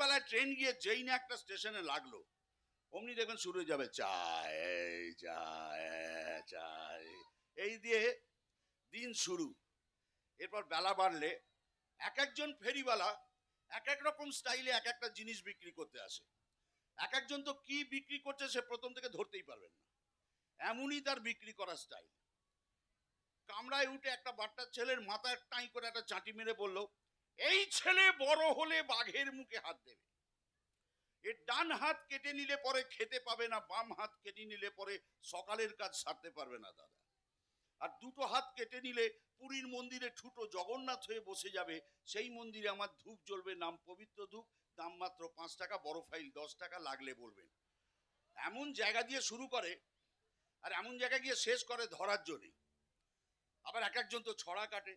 সকালবেলায় ট্রেন গিয়ে যেই না একটা স্টেশনে লাগলো, অমনি দেখবেন শুরু হয়ে যাবে চায় এই চায় চায়, এই দিয়ে দিন শুরু। এরপর বেলা বাড়লে এক একজন ফেরিওয়ালা এক এক রকম স্টাইলে এক একটা জিনিস বিক্রি করতে আসে। এক একজন তো কি বিক্রি করছে সে প্রথম থেকে ধরতেই পারবেন না, এমনই তার বিক্রি করার স্টাইল। কামরায় উঠে একটা বাচ্চা ছেলের মাথায় টাই করে একটা চাঁটি মেরে বলল, এই ছেলে বড় হলে বাঘের মুখে হাত দেবে। এর ডান হাত কেটে নিলে পরে খেতে পাবে না, বাম হাত কেটে নিলে পরে সকালের কাজ সারতে পারবে না দাদা। আর দুটো হাত কেটে নিলে পুরীর মন্দিরে ঠুটো জগন্নাথ হয়ে বসে যাবে, সেই মন্দিরে আমার ধূপ জ্বলবে, নাম পবিত্র ধূপ, দাম মাত্র 5 টাকা, বড় ফাইল 10 টাকা, লাগলে বলবেন। এমন জায়গা দিয়ে শুরু করে আর এমন জায়গায় গিয়ে শেষ করে ধরার জন্যই। আবার এক একজন তো ছড়া কাটে,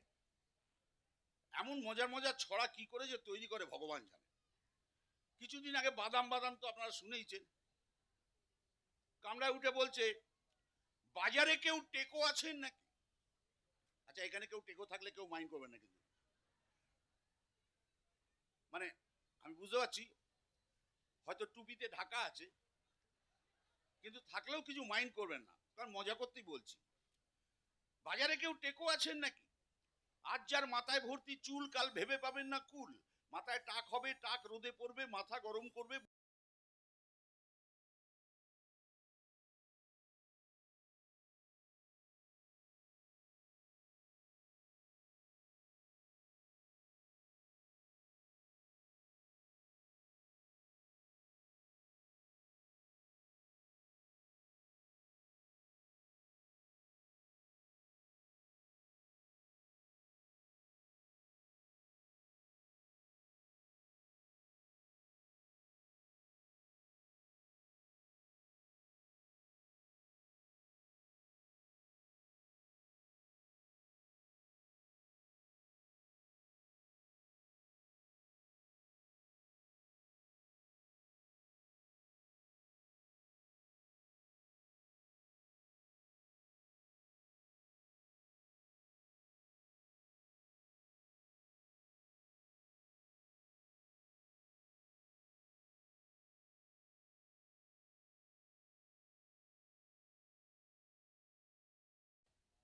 এমন মজার মজার ছড়া কি করে যে তৈরি করে ভগবান জানে। কিছুদিন আগে বাদাম বাদাম তো আপনারা শুনেইছেন, কামরায় উঠে বলছে, বাজারে কেউ টেকো আছেন নাকি? আচ্ছা, এখানে কেউ টেকো থাকলে কেউ মাইন্ড করবেন না কিন্তু, মানে আমি বুঝতে পারছি হয়তো টুপিতে ঢাকা আছে, কিন্তু থাকলেও কিছু মাইন্ড করবেন না, কারণ মজা করতেই বলছি। বাজারে কেউ টেকো আছেন নাকি? আজ যার মাথায় ভর্তি চুল, কাল ভেবে পাবেন না কুল। মাথায় টাক হবে, টাক রোদে পড়বে, মাথা গরম করবে।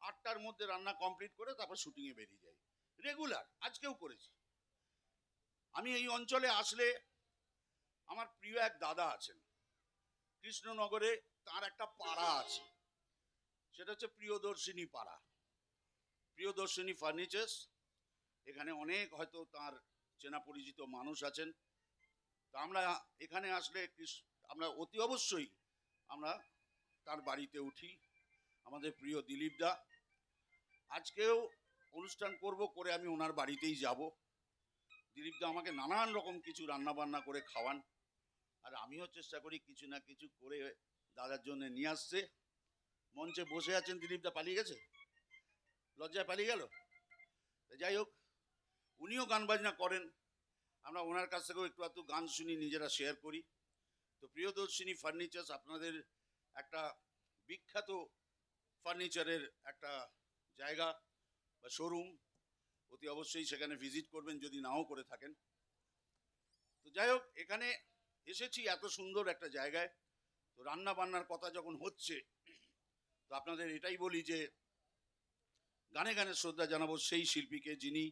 আটটার মধ্যে রান্না কমপ্লিট করে তারপর শুটিংয়ে বেরিয়ে যাই, রেগুলার, আজকেও করেছি। আমি এই অঞ্চলে আসলে আমার প্রিয় এক দাদা আছেন কৃষ্ণনগরে, তার একটা পাড়া আছে, সেটা হচ্ছে প্রিয়দর্শিনী পাড়া, প্রিয়দর্শিনী ফার্নিচার্স। এখানে অনেক হয়তো তার চেনা পরিচিত মানুষ আছেন। তো আমরা এখানে আসলে আমরা অতি অবশ্যই আমরা তার বাড়িতে উঠি। আমাদের প্রিয় দিলীপ দা, আজকেও অনুষ্ঠান করব, করে আমি ওনার বাড়িতেই যাব। দিলীপ দা আমাকে নানান রকম কিছু রান্না বান্না করে খাওয়ান, আর আমিও চেষ্টা করি কিছু না কিছু করে দাদার জন্য নিয়ে আসছে। মঞ্চে বসে আছেন দিলীপ দা, পালিয়ে গেছে, লজ্জায় পালিয়ে গেল। যাই হোক, উনিও গান বাজনা করেন, আমরা ওনার কাছ থেকেও একটু একটু গান শুনি, নিজেরা শেয়ার করি। তো প্রিয়দর্শিনী ফার্নিচার্স আপনাদের একটা বিখ্যাত ফার্নিচারের একটা জায়গা বা শোরুম, অতি অবশ্যই সেখানে ভিজিট করবেন যদি নাও করে থাকেন। তো যাই হোক, এখানে এসেছি এত সুন্দর একটা জায়গায়, তো রান্না বান্নার কথা যখন হচ্ছে, তো আপনাদের এটাই বলি যে গানে গানে শ্রদ্ধা জানাবো সেই শিল্পীকে যিনি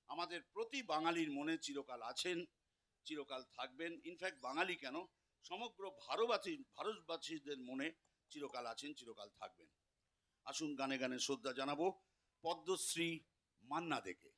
আমাদের প্রতি বাঙালির মনে চিরকাল আছেন, চিরকাল থাকবেন। ইনফ্যাক্ট বাঙালি কেন, সমগ্র ভারতবাসীদের মনে চিরকাল আছেন, চিরকাল থাকবেন। আসুন গানে গানে শ্রদ্ধা জানাবো পদ্মশ্রী মান্না দেকে।